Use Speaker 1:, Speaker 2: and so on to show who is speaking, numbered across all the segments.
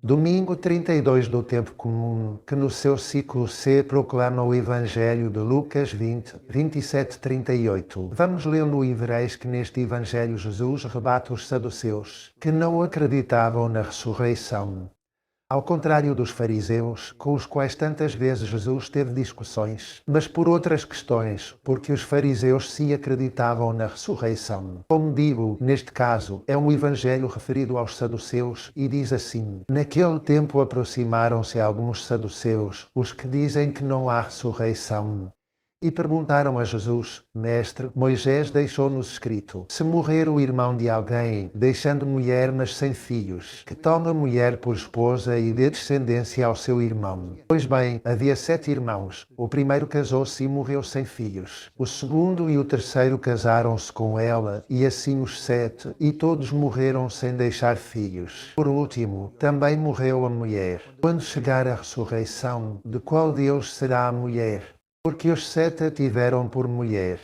Speaker 1: Domingo 32 do Tempo Comum, que no seu ciclo C proclama o Evangelho de Lucas 20, 27-38. Vamos ler no e vereis que neste Evangelho Jesus rebate os saduceus, que não acreditavam na ressurreição. Ao contrário dos fariseus, com os quais tantas vezes Jesus teve discussões, mas por outras questões, porque os fariseus sim acreditavam na ressurreição. Como digo, neste caso, é um evangelho referido aos saduceus e diz assim: naquele tempo aproximaram-se alguns saduceus, os que dizem que não há ressurreição. E perguntaram a Jesus: Mestre, Moisés deixou-nos escrito: se morrer o irmão de alguém, deixando mulher mas sem filhos, que tome a mulher por esposa e dê descendência ao seu irmão. Pois bem, havia 7 irmãos. O primeiro casou-se e morreu sem filhos. O segundo e o terceiro casaram-se com ela, e assim os 7, e todos morreram sem deixar filhos. Por último, também morreu a mulher. Quando chegar a ressurreição, de qual Deus será a mulher? Porque os 7 a tiveram por mulher.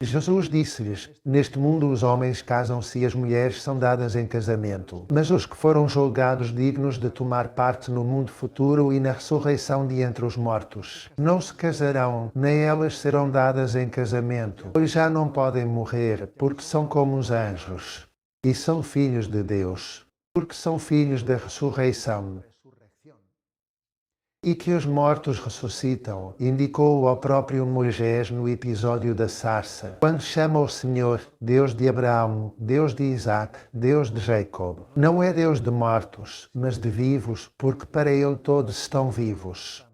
Speaker 1: Jesus disse-lhes: neste mundo os homens casam-se e as mulheres são dadas em casamento. Mas os que foram julgados dignos de tomar parte no mundo futuro e na ressurreição de entre os mortos, não se casarão, nem elas serão dadas em casamento, pois já não podem morrer, porque são como os anjos. E são filhos de Deus, porque são filhos da ressurreição. E que os mortos ressuscitam, indicou ao próprio Moisés no episódio da sarça, quando chama o Senhor Deus de Abraão, Deus de Isaac, Deus de Jacob. Não é Deus de mortos, mas de vivos, porque para ele todos estão vivos.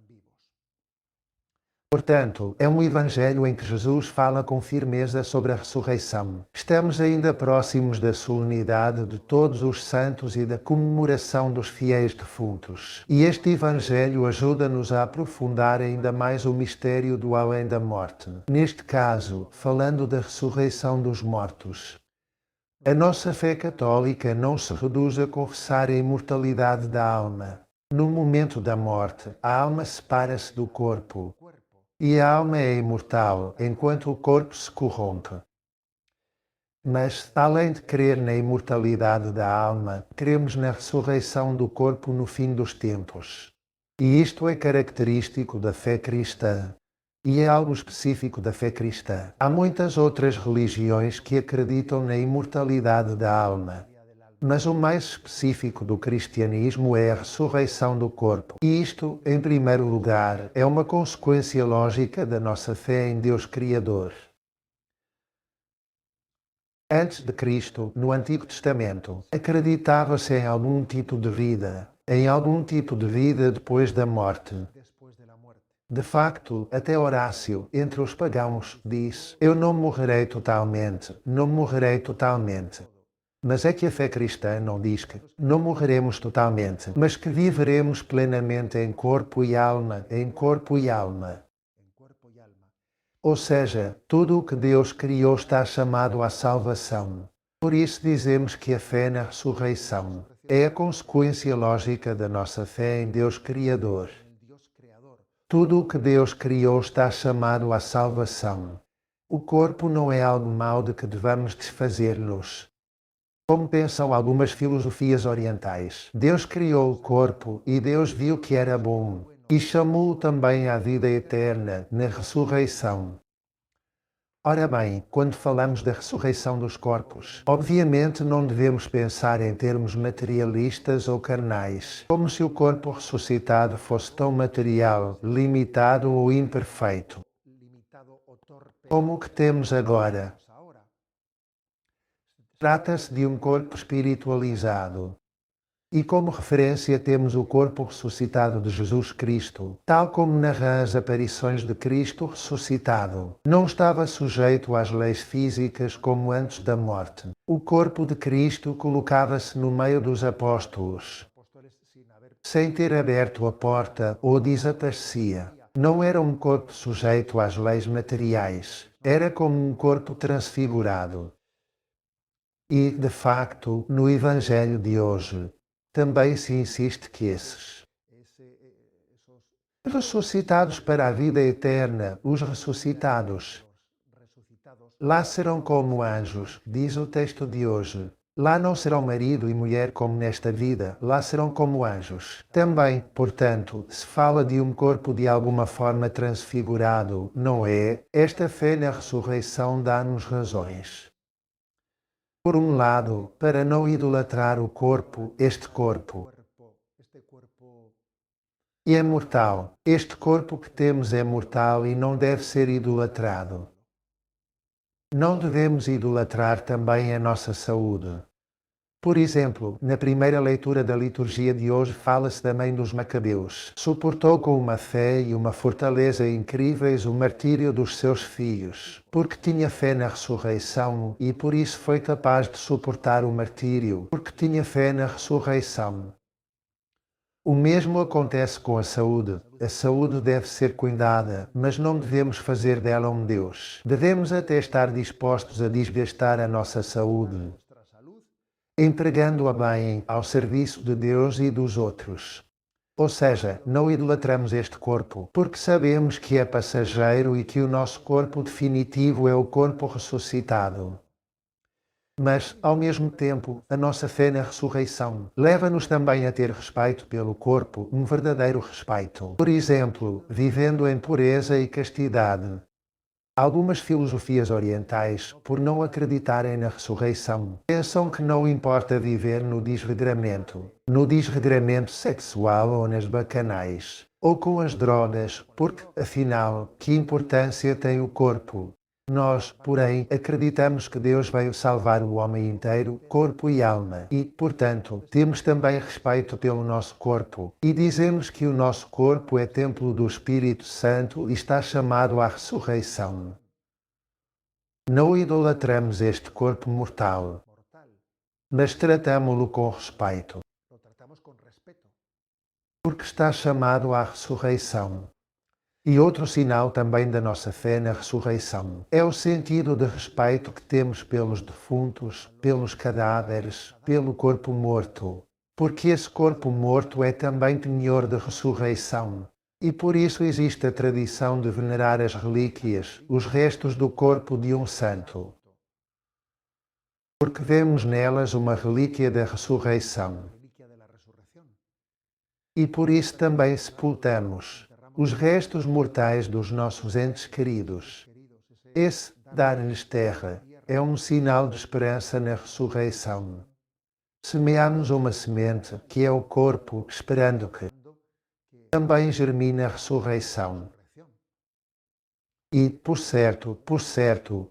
Speaker 1: Portanto, é um evangelho em que Jesus fala com firmeza sobre a ressurreição. Estamos ainda próximos da solenidade de todos os santos e da comemoração dos fiéis defuntos. E este evangelho ajuda-nos a aprofundar ainda mais o mistério do além da morte. Neste caso, falando da ressurreição dos mortos. A nossa fé católica não se reduz a confessar a imortalidade da alma. No momento da morte, a alma separa-se do corpo. E a alma é imortal, enquanto o corpo se corrompe. Mas, além de crer na imortalidade da alma, cremos na ressurreição do corpo no fim dos tempos. E isto é característico da fé cristã. E é algo específico da fé cristã. Há muitas outras religiões que acreditam na imortalidade da alma. Mas o mais específico do cristianismo é a ressurreição do corpo. E isto, em primeiro lugar, é uma consequência lógica da nossa fé em Deus Criador. Antes de Cristo, no Antigo Testamento, acreditava-se em algum tipo de vida, depois da morte. De facto, até Horácio, entre os pagãos, diz: eu não morrerei totalmente. Mas é que a fé cristã não diz que não morreremos totalmente, mas que viveremos plenamente em corpo e alma, Ou seja, tudo o que Deus criou está chamado à salvação. Por isso dizemos que a fé na ressurreição é a consequência lógica da nossa fé em Deus Criador. Tudo o que Deus criou está chamado à salvação. O corpo não é algo mau de que devamos desfazer-nos. Como pensam algumas filosofias orientais, Deus criou o corpo e Deus viu que era bom, e chamou-o também à vida eterna, na ressurreição. Ora bem, quando falamos da ressurreição dos corpos, obviamente não devemos pensar em termos materialistas ou carnais, como se o corpo ressuscitado fosse tão material, limitado ou imperfeito, como o que temos agora. Trata-se de um corpo espiritualizado. E como referência temos o corpo ressuscitado de Jesus Cristo, tal como narra as aparições de Cristo ressuscitado. Não estava sujeito às leis físicas como antes da morte. O corpo de Cristo colocava-se no meio dos apóstolos, sem ter aberto a porta, ou desaparecia. Não era um corpo sujeito às leis materiais. Era como um corpo transfigurado. E, de facto, no Evangelho de hoje, também se insiste que esses ressuscitados para a vida eterna, os ressuscitados, lá serão como anjos, diz o texto de hoje. Lá não serão marido e mulher como nesta vida, lá serão como anjos. Também, portanto, se fala de um corpo de alguma forma transfigurado, não é? Esta fé na ressurreição dá-nos razões. Por um lado, para não idolatrar o corpo, este corpo é mortal. Este corpo que temos é mortal e não deve ser idolatrado. Não devemos idolatrar também a nossa saúde. Por exemplo, na primeira leitura da liturgia de hoje fala-se da mãe dos Macabeus. Suportou com uma fé e uma fortaleza incríveis o martírio dos seus filhos, porque tinha fé na ressurreição e por isso foi capaz de suportar o martírio, porque tinha fé na ressurreição. O mesmo acontece com a saúde. A saúde deve ser cuidada, mas não devemos fazer dela um Deus. Devemos até estar dispostos a desgastar a nossa saúde, empregando-a bem ao serviço de Deus e dos outros. Ou seja, não idolatramos este corpo, porque sabemos que é passageiro e que o nosso corpo definitivo é o corpo ressuscitado. Mas, ao mesmo tempo, a nossa fé na ressurreição leva-nos também a ter respeito pelo corpo, um verdadeiro respeito. Por exemplo, vivendo em pureza e castidade. Algumas filosofias orientais, por não acreditarem na ressurreição, pensam que não importa viver no desregramento sexual ou nas bacanais, ou com as drogas, porque, afinal, que importância tem o corpo? Nós, porém, acreditamos que Deus veio salvar o homem inteiro, corpo e alma, e, portanto, temos também respeito pelo nosso corpo, e dizemos que o nosso corpo é templo do Espírito Santo e está chamado à ressurreição. Não idolatramos este corpo mortal, mas tratamo-lo com respeito, porque está chamado à ressurreição. E outro sinal também da nossa fé na ressurreição é o sentido de respeito que temos pelos defuntos, pelos cadáveres, pelo corpo morto, porque esse corpo morto é também penhor de ressurreição. E por isso existe a tradição de venerar as relíquias, os restos do corpo de um santo, porque vemos nelas uma relíquia da ressurreição. E por isso também sepultamos os restos mortais dos nossos entes queridos. Esse dar-lhes terra é um sinal de esperança na ressurreição. Semeamos uma semente, que é o corpo, esperando que também germine a ressurreição. E, por certo,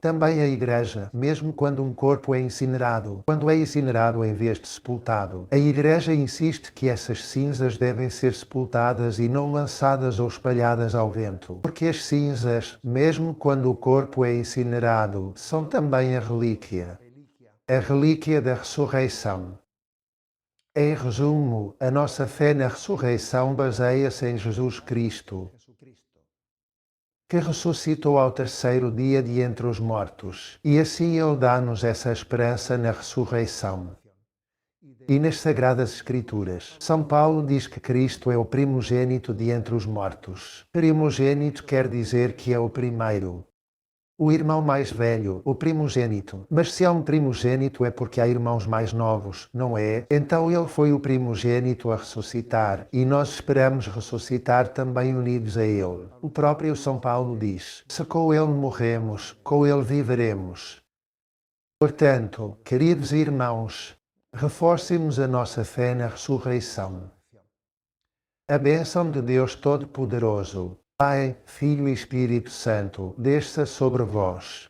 Speaker 1: também a Igreja, mesmo quando um corpo é incinerado, quando é incinerado em vez de sepultado, a Igreja insiste que essas cinzas devem ser sepultadas e não lançadas ou espalhadas ao vento, porque as cinzas, mesmo quando o corpo é incinerado, são também a relíquia da ressurreição. Em resumo, a nossa fé na ressurreição baseia-se em Jesus Cristo, que ressuscitou ao terceiro dia de entre os mortos, e assim Ele dá-nos essa esperança na ressurreição. E nas Sagradas Escrituras, São Paulo diz que Cristo é o primogênito de entre os mortos. Primogênito quer dizer que é o primeiro, o irmão mais velho, o primogênito. Mas se há um primogênito é porque há irmãos mais novos, não é? Então ele foi o primogênito a ressuscitar, e nós esperamos ressuscitar também unidos a ele. O próprio São Paulo diz: se com ele morremos, com ele viveremos. Portanto, queridos irmãos, reforcemos a nossa fé na ressurreição. A bênção de Deus Todo-Poderoso, Pai, Filho e Espírito Santo, desça sobre vós.